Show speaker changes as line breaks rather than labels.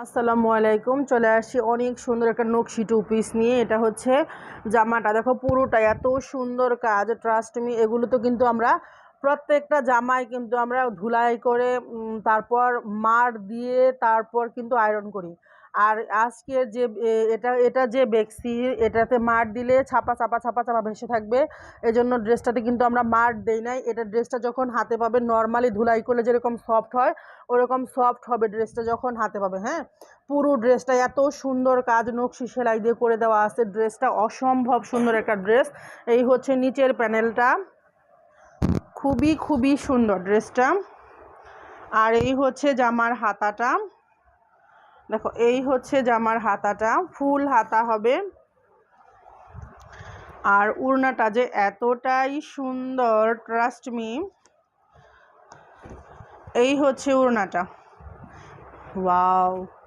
আসসালামু আলাইকুম। চলে আসছি অনেক সুন্দর একটা নকশি টু পিস নিয়ে। এটা হচ্ছে জামাটা, দেখো পুরোটা এত সুন্দর কাজ, ট্রাস্ট মি। এগুলো তো কিন্তু আমরা প্রত্যেকটা জামায় কিন্তু আমরা ধুলাই করে তারপর মার দিয়ে তারপর কিন্তু আয়রন করি। আর আজকের যে এটা এটা যে বেক্সি, এটাতে মার দিলে ছাপা ছাপা ছাপা ছাপা ভেসে থাকবে। এজন্য ড্রেসটাতে কিন্তু আমরা মার দেই নাই। এটা ড্রেসটা যখন হাতে পাবে নর্মালি ধুলাই করলে যেরকম সফট হয় ওরকম সফট হবে ড্রেসটা যখন হাতে পাবে। হ্যাঁ, পুরো ড্রেসটা এত সুন্দর কাজ নকশি সেলাই দিয়ে করে দেওয়া আছে। ড্রেসটা অসম্ভব সুন্দর একটা ড্রেস। এই হচ্ছে নিচের প্যানেলটা, খুবই খুবই সুন্দর ড্রেসটা। আর এই হচ্ছে জামার হাতাটা, দেখো এই হচ্ছে জামার হাতাটা, ফুল হাতা হবে। আর উড়নাটা যে এতটাই সুন্দর, ট্রাস্ট মি। এই হচ্ছে উড়নাটা, ওয়াও।